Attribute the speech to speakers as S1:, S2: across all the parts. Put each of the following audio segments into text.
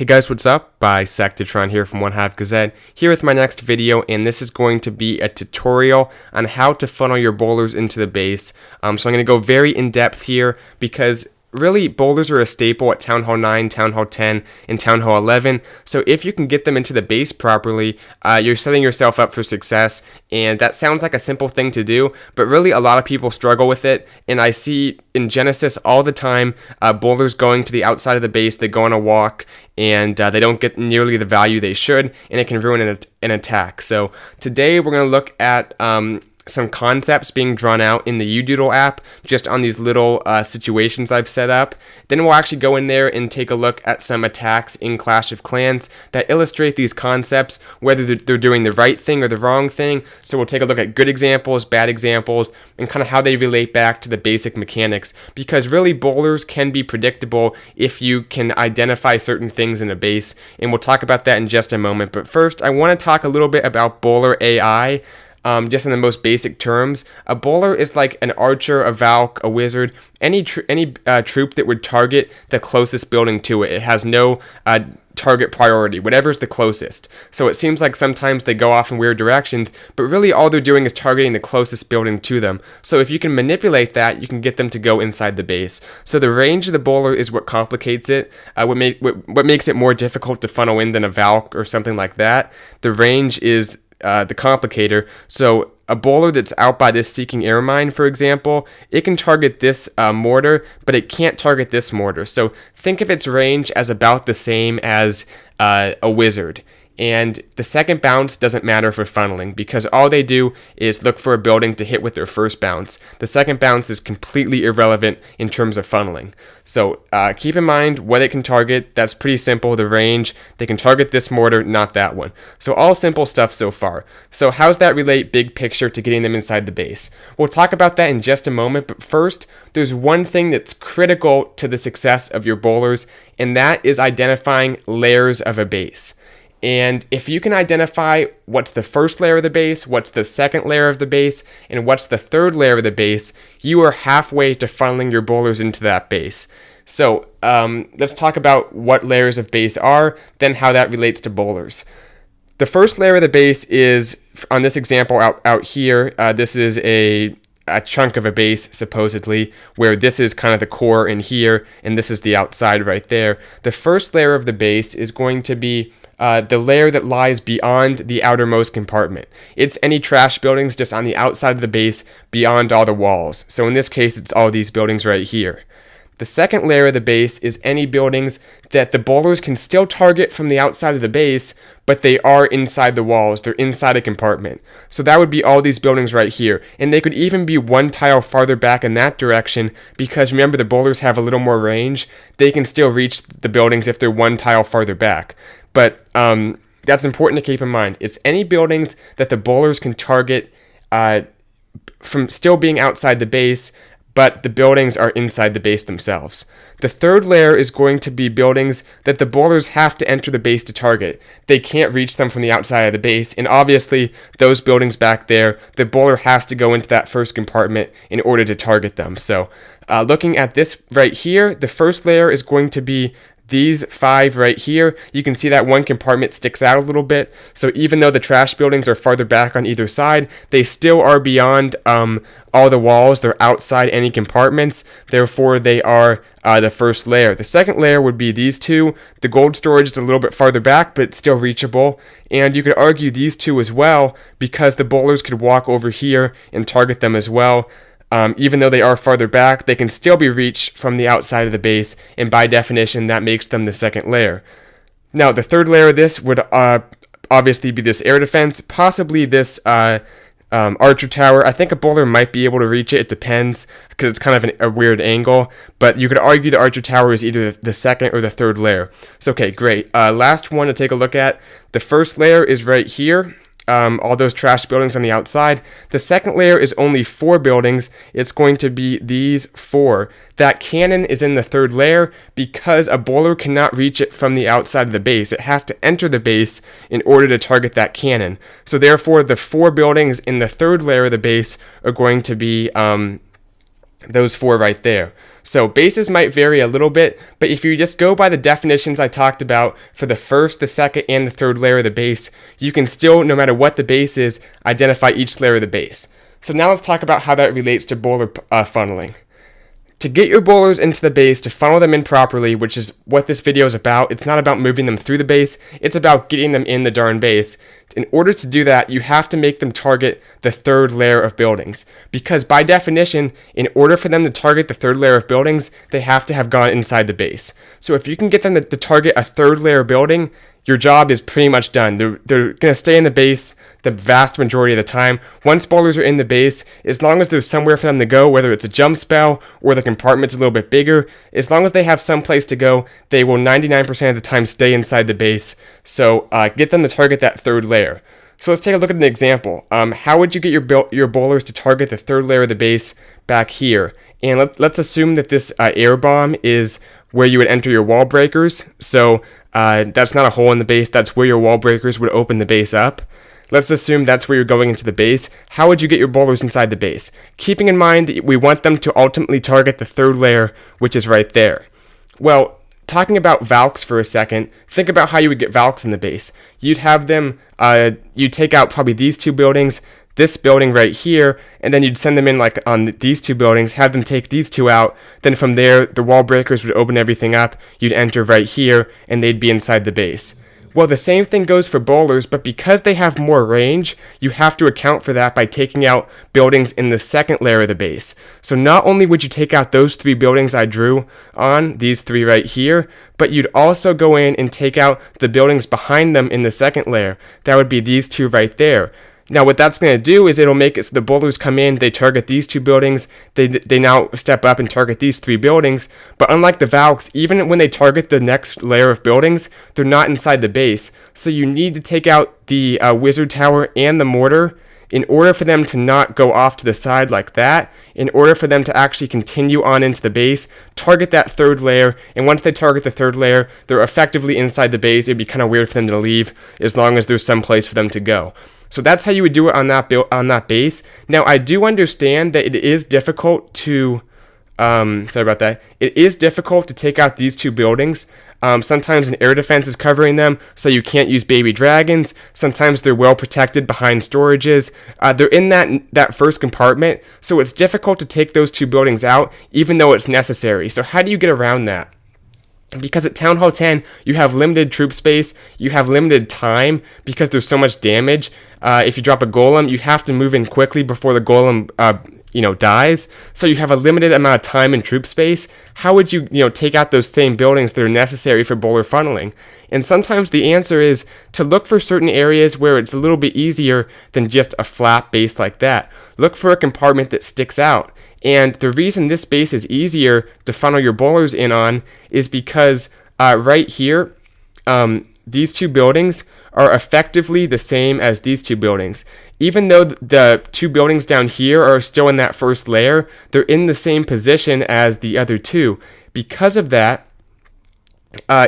S1: Hey guys, what's up? Bisectatron here from OneHive Gazette, here with my next video, and this is going to be a tutorial on how to funnel your bowlers into the base. So I'm going to go very in-depth here because really, bowlers are a staple at Town Hall 9, Town Hall 10, and Town Hall 11, so if you can get them into the base properly, you're setting yourself up for success, and that sounds like a simple thing to do, but really a lot of people struggle with it, and I see in Genesis all the time, bowlers going to the outside of the base, they go on a walk, and they don't get nearly the value they should, and it can ruin an attack. So today we're going to look at some concepts being drawn out in the UDoodle app just on these little situations I've set up. Then we'll actually go in there and take a look at some attacks in Clash of Clans that illustrate these concepts, whether they're doing the right thing or the wrong thing. So we'll take a look at good examples, bad examples, and kind of how they relate back to the basic mechanics, because really bowlers can be predictable if you can identify certain things in a base, and we'll talk about that in just a moment. But first, I want to talk a little bit about bowler AI. Just in the most basic terms, a bowler is like an archer, a valk, a wizard, any troop that would target the closest building to it. It has no target priority, whatever's the closest. So it seems like sometimes they go off in weird directions, but really all they're doing is targeting the closest building to them. So if you can manipulate that, you can get them to go inside the base. So the range of the bowler is what complicates it, what makes it more difficult to funnel in than a valk or something like that. The range is the complicator. So a bowler that's out by this seeking air mine, for example, it can target this mortar, but it can't target this mortar. So think of its range as about the same as a wizard. And the second bounce doesn't matter for funneling because all they do is look for a building to hit with their first bounce. The second bounce is completely irrelevant in terms of funneling. So keep in mind what it can target. That's pretty simple. The range, they can target this mortar, not that one. So all simple stuff so far. So how's that relate big picture to getting them inside the base? We'll talk about that in just a moment, but first, there's one thing that's critical to the success of your bowlers, and that is identifying layers of a base. And if you can identify what's the first layer of the base, what's the second layer of the base, and what's the third layer of the base, you are halfway to funneling your bowlers into that base. So let's talk about what layers of base are, then how that relates to bowlers. The first layer of the base is, on this example out here, this is a chunk of a base, supposedly, where this is kind of the core in here, and this is the outside right there. The first layer of the base is going to be the layer that lies beyond the outermost compartment. It's any trash buildings just on the outside of the base beyond all the walls. So in this case, it's all these buildings right here. The second layer of the base is any buildings that the bowlers can still target from the outside of the base, but they are inside the walls. They're inside a compartment. So that would be all these buildings right here. And they could even be one tile farther back in that direction because remember the bowlers have a little more range. They can still reach the buildings if they're one tile farther back. But that's important to keep in mind. It's any buildings that the bowlers can target from still being outside the base, but the buildings are inside the base themselves. The third layer is going to be buildings that the bowlers have to enter the base to target. They can't reach them from the outside of the base, and obviously those buildings back there, the bowler has to go into that first compartment in order to target them. So looking at this right here, the first layer is going to be these 5 right here. You can see that one compartment sticks out a little bit. So even though the trash buildings are farther back on either side, they still are beyond all the walls. They're outside any compartments. Therefore, they are the first layer. The second layer would be these 2. The gold storage is a little bit farther back, but still reachable. And you could argue these 2 as well because the bowlers could walk over here and target them as well. Even though they are farther back, they can still be reached from the outside of the base, and by definition, that makes them the second layer. Now, the third layer of this would obviously be this air defense, possibly this archer tower. I think a bowler might be able to reach it. It depends, because it's kind of a weird angle, but you could argue the archer tower is either the second or the third layer. So, okay, great. Last one to take a look at. The first layer is right here. All those trash buildings on the outside. The second layer is only 4 buildings. It's going to be these 4. That cannon is in the third layer because a bowler cannot reach it from the outside of the base. It has to enter the base in order to target that cannon. So therefore, the 4 buildings in the third layer of the base are going to be those 4 right there. So bases might vary a little bit, but if you just go by the definitions I talked about for the first, the second, and the third layer of the base, you can still, no matter what the base is, identify each layer of the base. So now let's talk about how that relates to bowler funneling. To get your bowlers into the base, to funnel them in properly, which is what this video is about, it's not about moving them through the base, it's about getting them in the darn base. In order to do that, you have to make them target the third layer of buildings. Because by definition, in order for them to target the third layer of buildings, they have to have gone inside the base. So if you can get them to target a third layer building, your job is pretty much done. They're going to stay in the base the vast majority of the time. Once bowlers are in the base, as long as there's somewhere for them to go, whether it's a jump spell or the compartment's a little bit bigger, as long as they have some place to go, they will 99% of the time stay inside the base. So get them to target that third layer. So let's take a look at an example. How would you get your bowlers to target the third layer of the base back here? And let's assume that this air bomb is where you would enter your wall breakers. So that's not a hole in the base, that's where your wall breakers would open the base up. Let's assume that's where you're going into the base. How would you get your bowlers inside the base? Keeping in mind that we want them to ultimately target the third layer, which is right there. Well, talking about Valks for a second, think about how you would get Valks in the base. You'd have them, you'd take out probably these 2 buildings, this building right here, and then you'd send them in like on these 2 buildings, have them take these 2 out, then from there, the wall breakers would open everything up, you'd enter right here, and they'd be inside the base. Well, the same thing goes for bowlers, but because they have more range, you have to account for that by taking out buildings in the second layer of the base. So not only would you take out those 3 buildings I drew on, these 3 right here, but you'd also go in and take out the buildings behind them in the second layer. That would be these 2 right there. Now what that's going to do is it'll make it so the bowlers come in, they target these 2 buildings, they now step up and target these 3 buildings, but unlike the Valks, even when they target the next layer of buildings, they're not inside the base. So you need to take out the wizard tower and the mortar in order for them to not go off to the side like that, in order for them to actually continue on into the base, target that third layer, and once they target the third layer, they're effectively inside the base. It'd be kind of weird for them to leave as long as there's some place for them to go. So that's how you would do it on that base. Now I do understand that it is difficult to, It is difficult to take out these 2 buildings. Sometimes an air defense is covering them, so you can't use baby dragons. Sometimes they're well protected behind storages. They're in that first compartment, so it's difficult to take those 2 buildings out, even though it's necessary. So how do you get around that? Because at Town Hall 10, you have limited troop space, you have limited time because there's so much damage. If you drop a golem, you have to move in quickly before the golem, dies. So you have a limited amount of time and troop space. How would you, take out those same buildings that are necessary for bowler funneling? And sometimes the answer is to look for certain areas where it's a little bit easier than just a flat base like that. Look for a compartment that sticks out. And the reason this base is easier to funnel your bowlers in on is because right here, these 2 buildings are effectively the same as these 2 buildings. Even though the 2 buildings down here are still in that first layer, they're in the same position as the other 2. Because of that,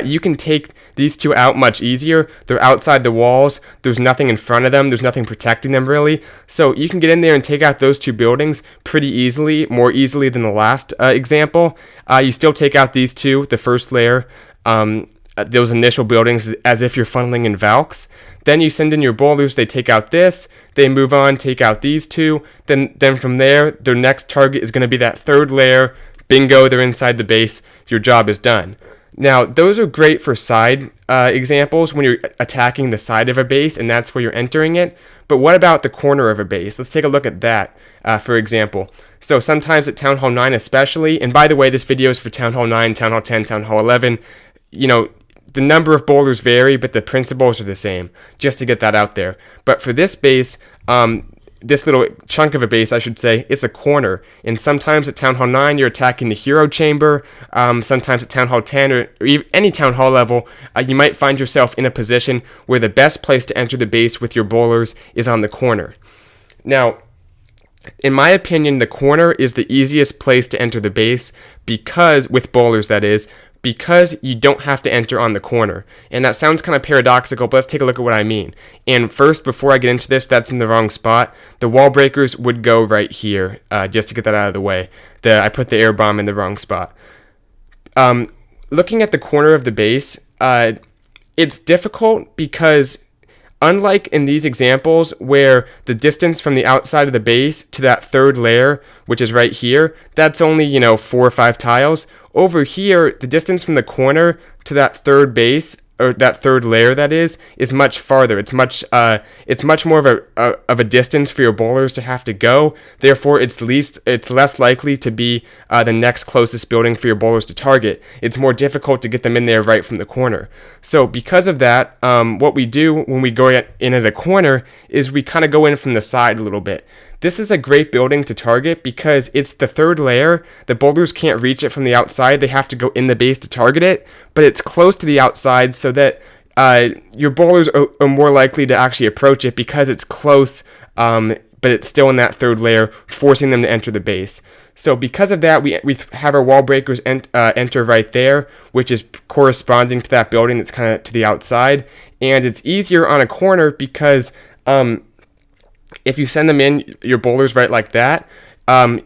S1: you can take these 2 out much easier. They're outside the walls. There's nothing in front of them. There's nothing protecting them really. So you can get in there and take out those 2 buildings pretty easily, more easily than the last example. You still take out these 2, the first layer, those initial buildings as if you're funneling in Valks. Then you send in your bowlers, they take out this, they move on, take out these 2. Then from there, their next target is going to be that third layer. Bingo, they're inside the base. Your job is done. Now, those are great for side examples when you're attacking the side of a base and that's where you're entering it. But what about the corner of a base? Let's take a look at that, for example. So sometimes at Town Hall 9 especially, and by the way, this video is for Town Hall 9, Town Hall 10, Town Hall 11, the number of bowlers vary, but the principles are the same, just to get that out there. But for this base, this little chunk of a base, I should say, it's a corner. And sometimes at Town Hall 9, you're attacking the hero chamber. Sometimes at Town Hall 10 or any Town Hall level, you might find yourself in a position where the best place to enter the base with your bowlers is on the corner. Now, in my opinion, the corner is the easiest place to enter the base because, with bowlers that is, because you don't have to enter on the corner. And that sounds kind of paradoxical, but let's take a look at what I mean. And first, before I get into this, that's in the wrong spot. The wall breakers would go right here, just to get that out of the way. I put the air bomb in the wrong spot. Looking at the corner of the base, it's difficult because unlike in these examples where the distance from the outside of the base to that third layer, which is right here, that's only, 4 or 5 tiles. Over here, the distance from the corner to that third base, or that third layer that is much farther. It's much more of a distance for your bowlers to have to go. Therefore, it's less likely to be the next closest building for your bowlers to target. It's more difficult to get them in there right from the corner. So because of that, what we do when we go in at a corner is we kind of go in from the side a little bit. This is a great building to target because it's the third layer. The bowlers can't reach it from the outside. They have to go in the base to target it, but it's close to the outside so that your bowlers are more likely to actually approach it because it's close, but it's still in that third layer, forcing them to enter the base. So because of that, we have our wall breakers enter right there, which is corresponding to that building that's kind of to the outside. And it's easier on a corner because if you send them in your bowlers right like that,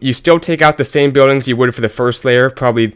S1: you still take out the same buildings you would for the first layer, probably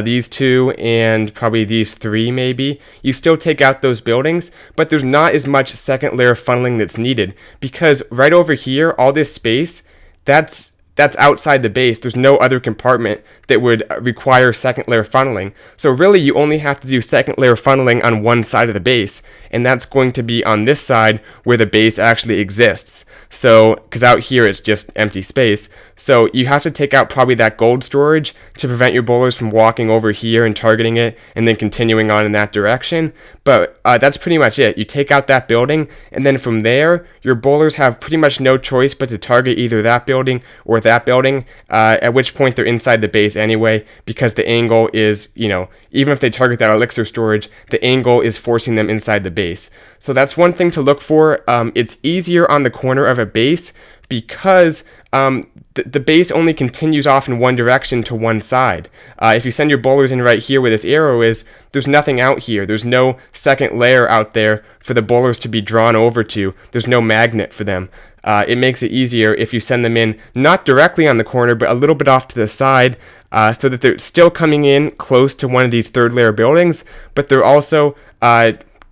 S1: these 2 and probably these 3 maybe. You still take out those buildings, but there's not as much second layer funneling that's needed because right over here, all this space, that's outside the base. There's no other compartment that would require second layer funneling. So really you only have to do second layer funneling on one side of the base, and that's going to be on this side where the base actually exists. So, because out here it's just empty space. So you have to take out probably that gold storage to prevent your bowlers from walking over here and targeting it and then continuing on in that direction. But that's pretty much it. You take out that building, and then from there, your bowlers have pretty much no choice but to target either that building or that building, at which point they're inside the base anyway, because the angle is, even if they target that elixir storage, the angle is forcing them inside the base. So that's one thing to look for. It's easier on the corner of a base because the base only continues off in one direction to one side. If you send your bowlers in right here where this arrow is, there's nothing out here. There's no second layer out there for the bowlers to be drawn over to. There's no magnet for them. It makes it easier if you send them in not directly on the corner, but a little bit off to the side, so that they're still coming in close to one of these third layer buildings, but they're also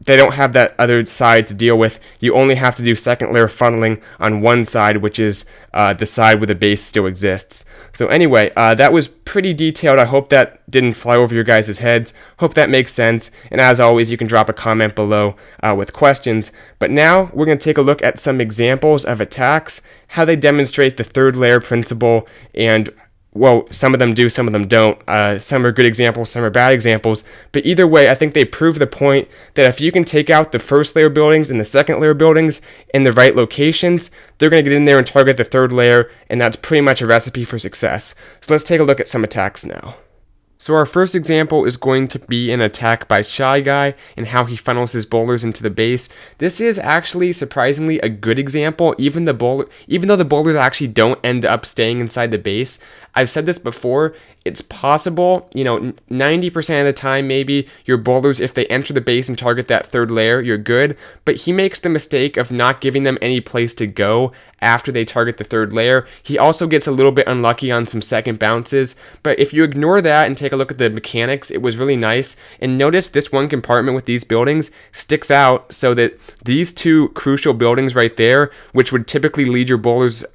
S1: they don't have that other side to deal with. You only have to do second layer funneling on one side, which is the side where the base still exists. So anyway, that was pretty detailed. I hope that didn't fly over your guys' heads. Hope that makes sense. And as always, you can drop a comment below with questions. But now we're going to take a look at some examples of attacks, how they demonstrate the third layer principle, and well, some of them do, some of them don't. Some are good examples, some are bad examples. But either way, I think they prove the point that if you can take out the first layer buildings and the second layer buildings in the right locations, they're going to get in there and target the third layer, and that's pretty much a recipe for success. So let's take a look at some attacks now. So our first example is going to be an attack by Shy Guy and how he funnels his bowlers into the base. This is actually surprisingly a good example, even though the bowlers actually don't end up staying inside the base. I've said this before, it's possible, 90% of the time maybe your bowlers, if they enter the base and target that third layer, you're good, but he makes the mistake of not giving them any place to go after they target the third layer. He also gets a little bit unlucky on some second bounces, but if you ignore that and take a look at the mechanics, it was really nice. And notice this one compartment with these buildings sticks out so that these two crucial buildings right there, which would typically lead your bowlers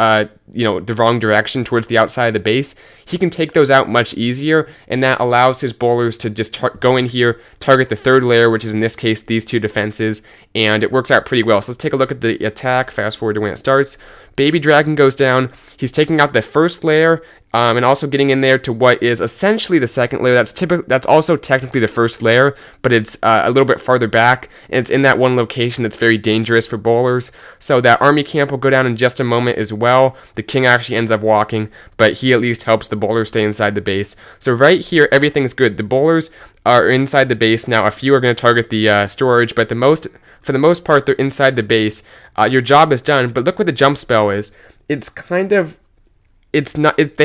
S1: the wrong direction towards the outside of the base, he can take those out much easier, and that allows his bowlers to just go in here, target the third layer, which is in this case these two defenses, and it works out pretty well. So let's take a look at the attack, fast forward to when it starts. Baby Dragon goes down, he's taking out the first layer, and also getting in there to what is essentially the second layer. That's also technically the first layer, but it's a little bit farther back, and it's in that one location that's very dangerous for bowlers. So that army camp will go down in just a moment as well. The king actually ends up walking, but he at least helps the bowlers stay inside the base. So right here, everything's good. The bowlers are inside the base. Now, a few are going to target the storage, but for the most part, they're inside the base. Your job is done, but look what the jump spell is. They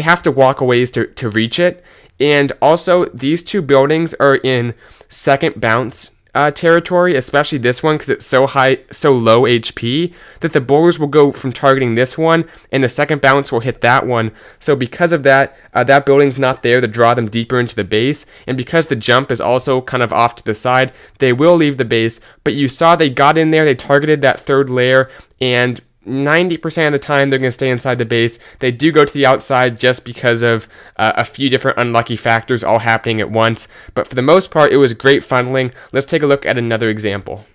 S1: have to walk a ways to reach it, And also, these two buildings are in second bounce territory, especially this one because it's so low HP that the bowlers will go from targeting this one and the second bounce will hit that one. So because of that, that building's not there to draw them deeper into the base, and because the jump is also kind of off to the side, they will leave the base. But you saw they got in there, they targeted that third layer, and 90% of the time they're going to stay inside the base. They do go to the outside just because of a few different unlucky factors all happening at once, but for the most part it was great funneling. Let's take a look at another example.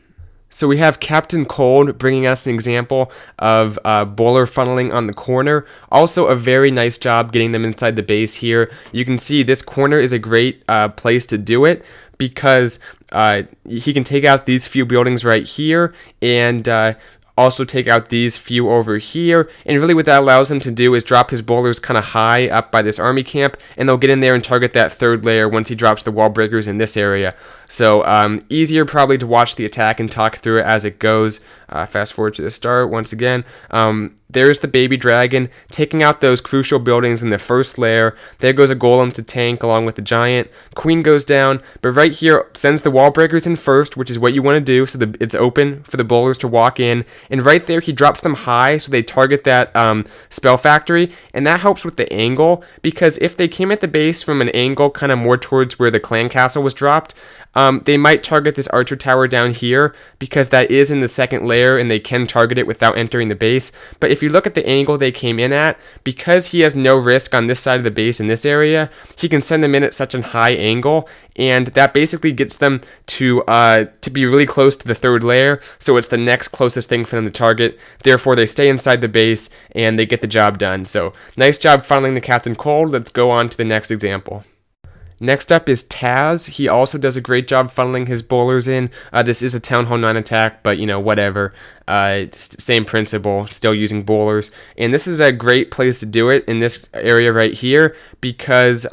S1: So we have Captain Cold bringing us an example of bowler funneling on the corner. Also a very nice job getting them inside the base here. You can see this corner is a great place to do it because he can take out these few buildings right here and also take out these few over here, and really what that allows him to do is drop his bowlers kind of high up by this army camp, and they'll get in there and target that third layer once he drops the wall breakers in this area. So easier probably to watch the attack and talk through it as it goes. Fast forward to the start once again. There's the baby dragon taking out those crucial buildings in the first layer. There goes a golem to tank along with the giant. Queen goes down, but right here sends the wall breakers in first, which is what you want to do, so it's open for the bowlers to walk in. And right there he drops them high so they target that spell factory, and that helps with the angle, because if they came at the base from an angle kind of more towards where the clan castle was dropped, they might target this archer tower down here because that is in the second layer and they can target it without entering the base. But if you look at the angle they came in at, because he has no risk on this side of the base in this area, he can send them in at such a high angle, and that basically gets them to be really close to the third layer, so it's the next closest thing for them to target. Therefore they stay inside the base and they get the job done. So nice job funneling the Captain Cold. Let's go on to the next example. Next up is Taz. He also does a great job funneling his bowlers in. This is a Town Hall 9 attack, but whatever. It's same principle, still using bowlers. And this is a great place to do it in this area right here because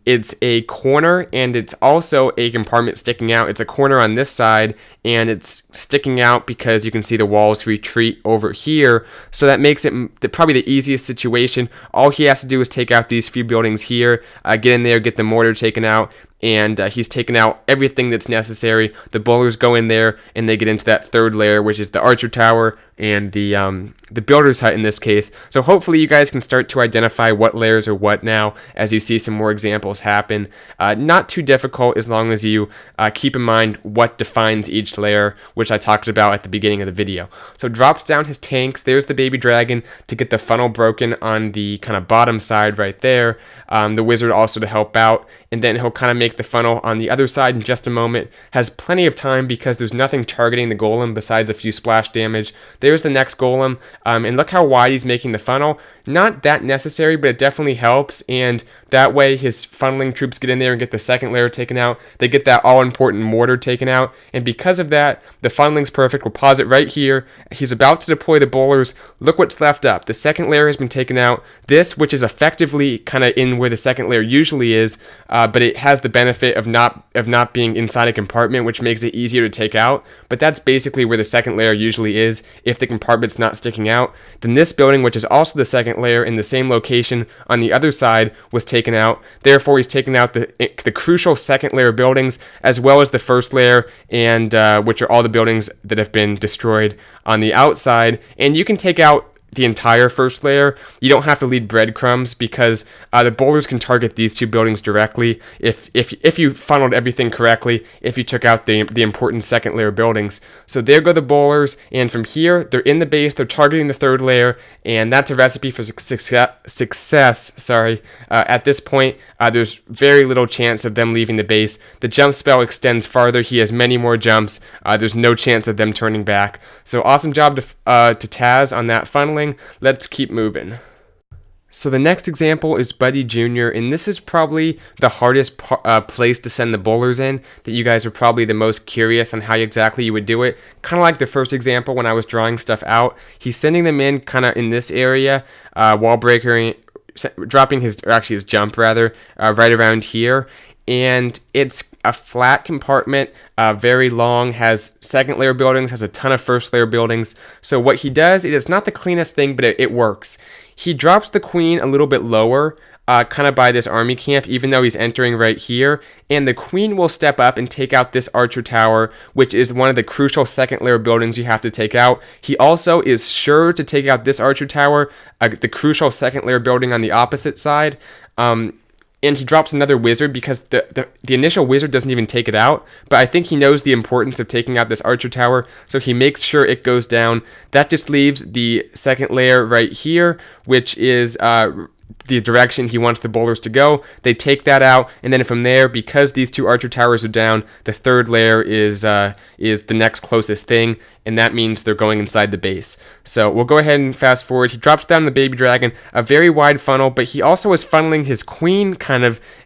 S1: it's a corner and it's also a compartment sticking out. It's a corner on this side and it's sticking out because you can see the walls retreat over here. So that makes it probably the easiest situation. All he has to do is take out these few buildings here, get in there, get the mortar taken out, and he's taken out everything that's necessary. The bowlers go in there and they get into that third layer, which is the archer tower and the builder's hut in this case. So hopefully you guys can start to identify what layers are what now as you see some more examples happen. Not too difficult as long as you keep in mind what defines each layer, which I talked about at the beginning of the video. So drops down his tanks. There's the baby dragon to get the funnel broken on the kind of bottom side right there. The wizard also to help out, and then he'll kind of make the funnel on the other side in just a moment. Has plenty of time because there's nothing targeting the golem besides a few splash damage. There's the next golem, and look how wide he's making the funnel. Not that necessary, but it definitely helps, and that way his funneling troops get in there and get the second layer taken out. They get that all-important mortar taken out, and because of that, the funneling's perfect. We'll pause it right here. He's about to deploy the bowlers. Look what's left up. The second layer has been taken out. This, which is effectively kind of in where the second layer usually is, but it has the benefit of not being inside a compartment, which makes it easier to take out. But that's basically where the second layer usually is if the compartment's not sticking out. Then this building, which is also the second layer in the same location on the other side, was taken out. Therefore, he's taken out the crucial second layer buildings as well as the first layer, and which are all the buildings that have been destroyed on the outside. And you can take out the entire first layer. You don't have to leave breadcrumbs because the bowlers can target these two buildings directly if you funneled everything correctly, if you took out the important second layer buildings. So there go the bowlers, and from here they're in the base, they're targeting the third layer, and that's a recipe for success. At this point there's very little chance of them leaving the base. The jump spell extends farther. He has many more jumps. There's no chance of them turning back. So awesome job to Taz on that funneling. Let's keep moving. So the next example is Buddy Jr., and this is probably the hardest place to send the bowlers in, that you guys are probably the most curious on how exactly you would do it. Kind of like the first example when I was drawing stuff out. He's sending them in kind of in this area, wall breaker, dropping his jump rather, right around here. And it's a flat compartment, very long, has second layer buildings, has a ton of first layer buildings. So what he does, it's not the cleanest thing, but it works. He drops the queen a little bit lower kind of by this army camp, even though he's entering right here. And the queen will step up and take out this archer tower, which is one of the crucial second layer buildings you have to take out. He also is sure to take out this archer tower, the crucial second layer building on the opposite side. And he drops another wizard because the initial wizard doesn't even take it out. But I think he knows the importance of taking out this archer tower, so he makes sure it goes down. That just leaves the second layer right here, which is the direction he wants the bowlers to go. They take that out, and then from there, because these two archer towers are down, the third layer is the next closest thing, and that means they're going inside the base. So we'll go ahead and fast forward. He drops down the baby dragon, a very wide funnel, but he also is funneling his queen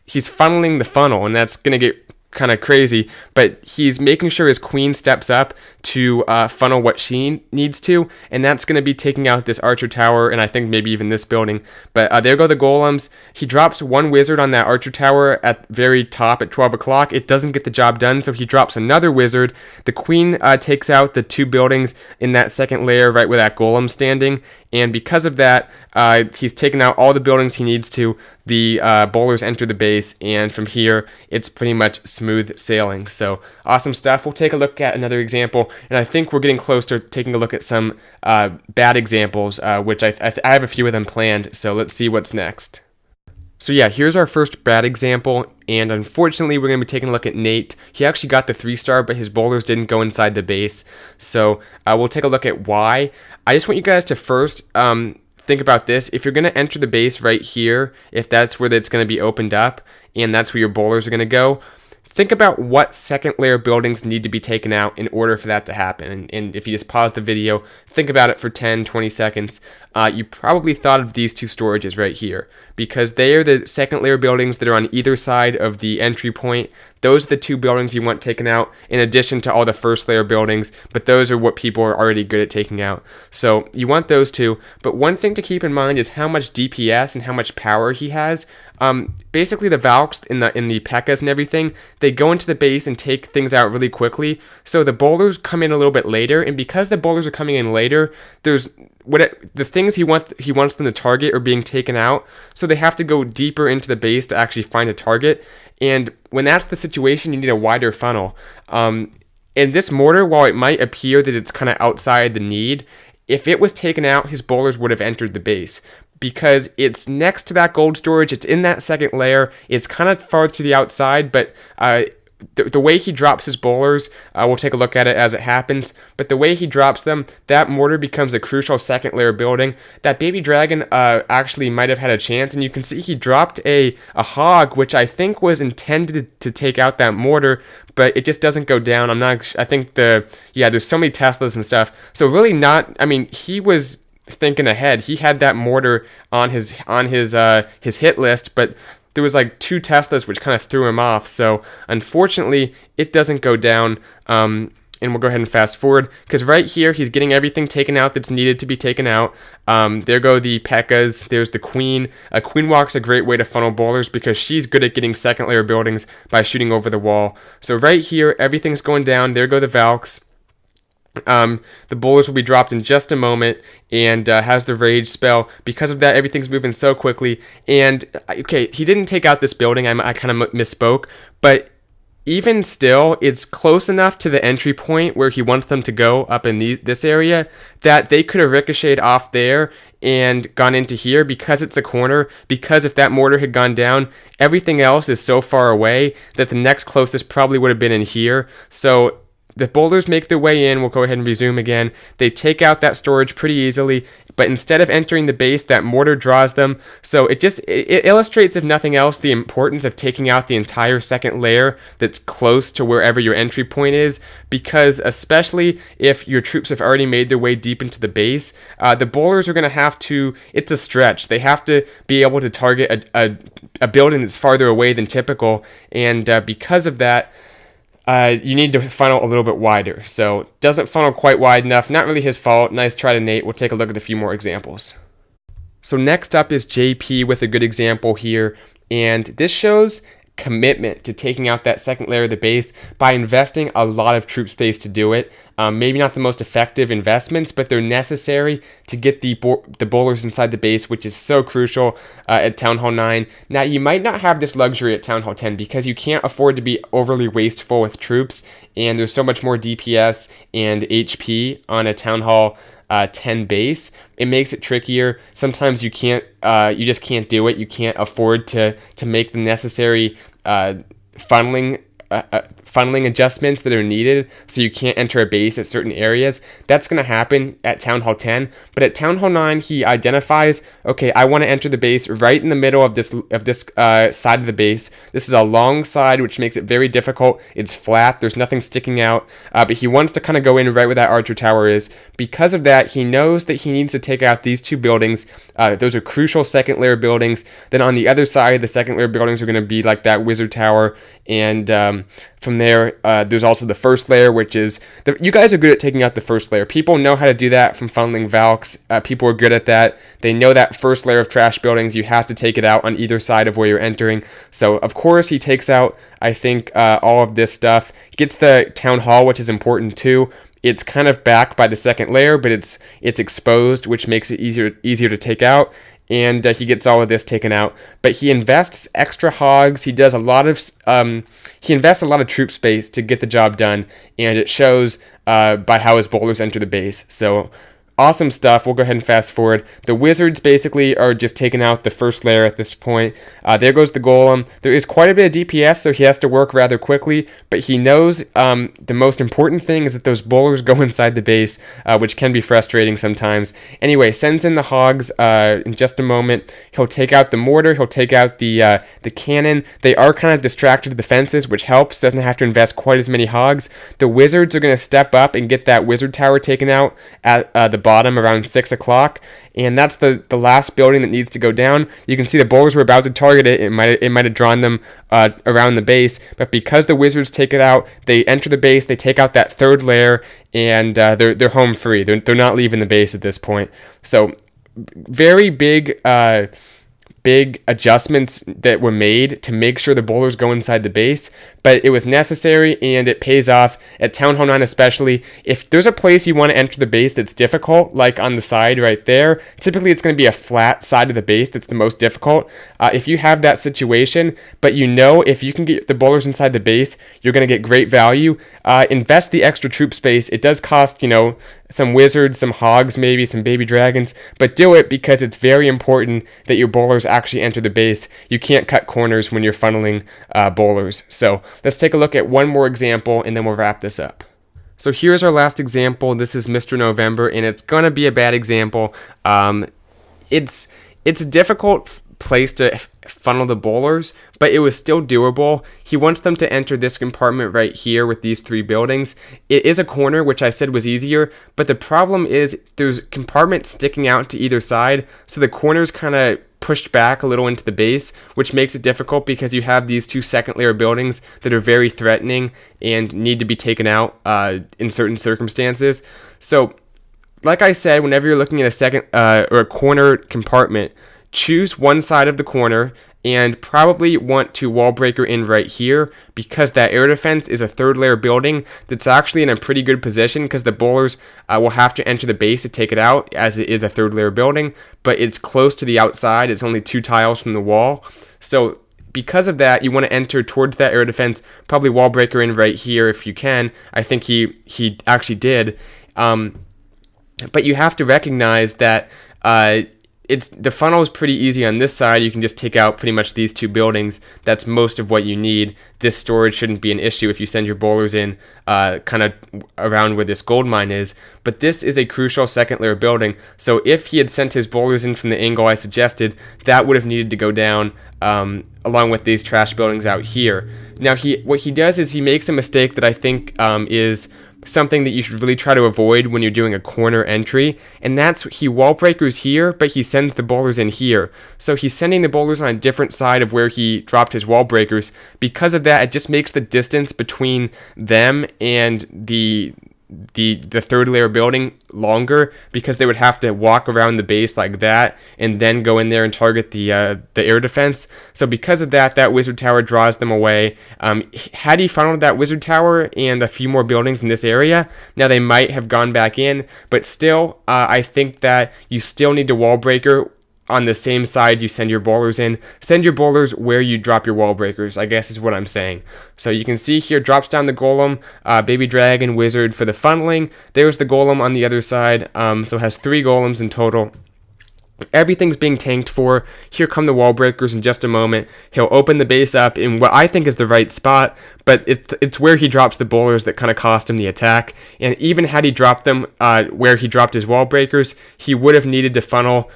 S1: he's funneling the funnel, and that's going to get kind of crazy, but he's making sure his queen steps up to funnel what she needs to, and that's going to be taking out this archer tower, and I think maybe even this building. But there go the golems. He drops one wizard on that archer tower at very top at 12 o'clock. It doesn't get the job done, so he drops another wizard. The queen takes out the two buildings in that second layer right where that golem's standing, and because of that, he's taken out all the buildings he needs to. The bowlers enter the base, and from here, it's pretty much smooth sailing. So awesome stuff. We'll take a look at another example, and I think we're getting close to taking a look at some bad examples, which I have a few of them planned. So let's see what's next. So yeah, here's our first bad example, and unfortunately we're going to be taking a look at Nate. He actually got the 3-star, but his bowlers didn't go inside the base. So we'll take a look at why. I just want you guys to first think about this. If you're going to enter the base right here, if that's where it's going to be opened up, and that's where your bowlers are going to go, think about what second layer buildings need to be taken out in order for that to happen. And if you just pause the video, think about it for 10, 20 seconds. You probably thought of these two storages right here, because they are the second layer buildings that are on either side of the entry point. Those are the two buildings you want taken out, in addition to all the first layer buildings, but those are what people are already good at taking out. So you want those two, but one thing to keep in mind is how much DPS and how much power he has. Basically the Valks in the P.E.K.K.A.s and everything, they go into the base and take things out really quickly. So the bowlers come in a little bit later, and because the bowlers are coming in later, the things he wants them to target are being taken out. So they have to go deeper into the base to actually find a target. And when that's the situation, you need a wider funnel. And this mortar, while it might appear that it's kind of outside the need, if it was taken out, his bowlers would have entered the base, because it's next to that gold storage. It's in that second layer. It's kind of far to the outside, but the way he drops his bowlers, we'll take a look at it as it happens, but the way he drops them, that mortar becomes a crucial second layer building. That baby dragon actually might have had a chance, and you can see he dropped a hog, which I think was intended to take out that mortar, but it just doesn't go down. I think there's so many Teslas and stuff, so really he was thinking ahead. He had that mortar on his hit list, but there was like 2 Teslas which kind of threw him off. So unfortunately, it doesn't go down. And we'll go ahead and fast forward, because right here he's getting everything taken out that's needed to be taken out. There go the P.E.K.K.A.s. There's the queen. A queen walk's a great way to funnel bowlers, because she's good at getting second layer buildings by shooting over the wall. So right here, everything's going down. There go the Valks. The bowlers will be dropped in just a moment, and has the rage spell. Because of that, everything's moving so quickly. And okay, he didn't take out this building. I kind of misspoke, but even still, it's close enough to the entry point where he wants them to go up in this area that they could have ricocheted off there and gone into here, because it's a corner. Because if that mortar had gone down, everything else is so far away that the next closest probably would have been in here. So the bowlers make their way in. We'll go ahead and resume again. They take out that storage pretty easily, but instead of entering the base, that mortar draws them. So it illustrates, if nothing else, the importance of taking out the entire second layer that's close to wherever your entry point is, because especially if your troops have already made their way deep into the base, the bowlers are going to have to, it's a stretch. They have to be able to target a building that's farther away than typical, and because of that, you need to funnel a little bit wider. So doesn't funnel quite wide enough. Not really his fault. Nice try to Nate. We'll take a look at a few more examples. So next up is JP with a good example here. And this shows commitment to taking out that second layer of the base by investing a lot of troop space to do it. Maybe not the most effective investments, but they're necessary to get the bowlers inside the base, which is so crucial at Town Hall 9. Now, you might not have this luxury at Town Hall 10 because you can't afford to be overly wasteful with troops, and there's so much more DPS and HP on a Town Hall 10 base. It makes it trickier. Sometimes you just can't do it. You can't afford to make the necessary funneling adjustments that are needed, so you can't enter a base at certain areas. That's going to happen at Town Hall 10, but at Town Hall 9, he identifies, okay, I want to enter the base right in the middle of this side of the base. This is a long side, which makes it very difficult. It's flat. There's nothing sticking out, but he wants to kind of go in right where that archer tower is. Because of that, he knows that he needs to take out these two buildings. Those are crucial second layer buildings. Then on the other side, the second layer buildings are going to be like that wizard tower, and from there, there's also the first layer, which is you guys are good at taking out the first layer. People know how to do that from funneling Valks. People are good at that. They know that first layer of trash buildings, you have to take it out on either side of where you're entering. So of course he takes out, I think, all of this stuff. Gets the town hall, which is important too. It's kind of back by the second layer, but it's exposed, which makes it easier to take out. And he gets all of this taken out, but he invests extra hogs. He does a lot of he invests a lot of troop space to get the job done, and it shows by how his bowlers enter the base. So awesome stuff. We'll go ahead and fast forward. The wizards basically are just taking out the first layer at this point. There goes the golem. There is quite a bit of DPS, so he has to work rather quickly, but he knows the most important thing is that those bowlers go inside the base, which can be frustrating sometimes. Anyway, sends in the hogs in just a moment. He'll take out the mortar. He'll take out the cannon. They are kind of distracted to the fences, which helps. Doesn't have to invest quite as many hogs. The wizards are going to step up and get that wizard tower taken out at the bottom around 6 o'clock, and that's the last building that needs to go down. You can see the bowlers were about to target it. It might have drawn them around the base, but because the wizards take it out, they enter the base, they take out that third layer, and they're home free. They're not leaving the base at this point. So very big adjustments that were made to make sure the bowlers go inside the base, but it was necessary and it pays off at Town Hall 9 especially. If there's a place you want to enter the base that's difficult, like on the side right there, typically it's going to be a flat side of the base that's the most difficult. If you have that situation, but you know if you can get the bowlers inside the base, you're going to get great value. Invest the extra troop space. It does cost, some wizards, some hogs, maybe some baby dragons, but do it because it's very important that your bowlers actually enter the base. You can't cut corners when you're funneling bowlers. So let's take a look at one more example and then we'll wrap this up. So here's our last example. This is Mr. November, and it's gonna be a bad example. It's a difficult place to funnel the bowlers, but it was still doable. He wants them to enter this compartment right here with these three buildings. It is a corner, which I said was easier, but the problem is there's compartments sticking out to either side, so the corner's kind of pushed back a little into the base, which makes it difficult because you have these two second layer buildings that are very threatening and need to be taken out in certain circumstances. So like I said, whenever you're looking at a second or a corner compartment, choose one side of the corner and probably want to wall breaker in right here because that air defense is a third layer building that's actually in a pretty good position because the bowlers will have to enter the base to take it out as it is a third layer building, but it's close to the outside. It's only 2 tiles from the wall. So because of that, you want to enter towards that air defense, probably wall breaker in right here if you can. I think he actually did. But you have to recognize that the funnel is pretty easy on this side. You can just take out pretty much these two buildings. That's most of what you need. This storage shouldn't be an issue if you send your bowlers in kind of around where this gold mine is. But this is a crucial second layer building. So if he had sent his bowlers in from the angle I suggested, that would have needed to go down along with these trash buildings out here. Now what he does is he makes a mistake that I think is something that you should really try to avoid when you're doing a corner entry, and that's he wall breakers here, but he sends the bowlers in here. So he's sending the bowlers on a different side of where he dropped his wall breakers. Because of that, it just makes the distance between them and the the third layer building longer, because they would have to walk around the base like that and then go in there and target the air defense. So because of that, that wizard tower draws them away. Had he funneled that wizard tower and a few more buildings in this area, now they might have gone back in, but still, I think that you still need to wall breaker on the same side you send your bowlers in. Send your bowlers where you drop your wall breakers, I guess is what I'm saying. So you can see here, drops down the golem, baby dragon, wizard for the funneling. There's the golem on the other side, so it has 3 golems in total. Everything's being tanked for. Here come the wall breakers in just a moment. He'll open the base up in what I think is the right spot, but it's where he drops the bowlers that kind of cost him the attack. And even had he dropped them where he dropped his wall breakers, he would have needed to funnel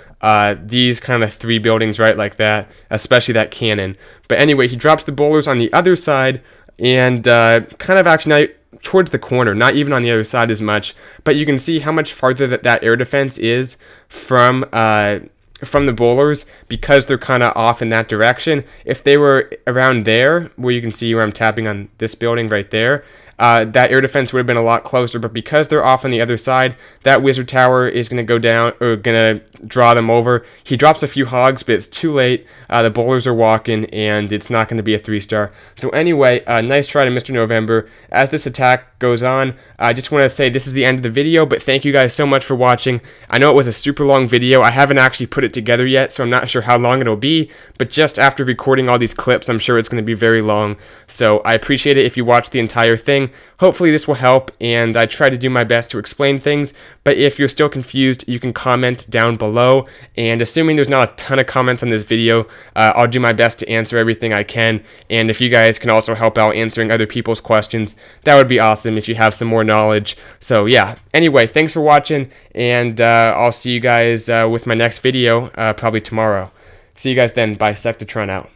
S1: these kind of 3 buildings right like that, especially that cannon. But anyway, he drops the bowlers on the other side, and kind of actually towards the corner, not even on the other side as much, but you can see how much farther that air defense is from the bowlers, because they're kind of off in that direction. If they were around there, where you can see where I'm tapping on this building right there, that air defense would have been a lot closer, but because they're off on the other side, that wizard tower is going to go down, or going to draw them over. He drops a few hogs, but it's too late. The bowlers are walking, and it's not going to be a 3-star. So anyway, nice try to Mr. November. As this attack goes on, I just want to say this is the end of the video, but thank you guys so much for watching. I know it was a super long video. I haven't actually put it together yet, so I'm not sure how long it'll be, but just after recording all these clips, I'm sure it's going to be very long. So I appreciate it if you watch the entire thing. Hopefully this will help, and I try to do my best to explain things, but if you're still confused, you can comment down below, and assuming there's not a ton of comments on this video, I'll do my best to answer everything I can. And if you guys can also help out answering other people's questions, that would be awesome if you have some more knowledge. So yeah, anyway, thanks for watching, and I'll see you guys with my next video, probably tomorrow. See you guys then. Bye. Sectatron out.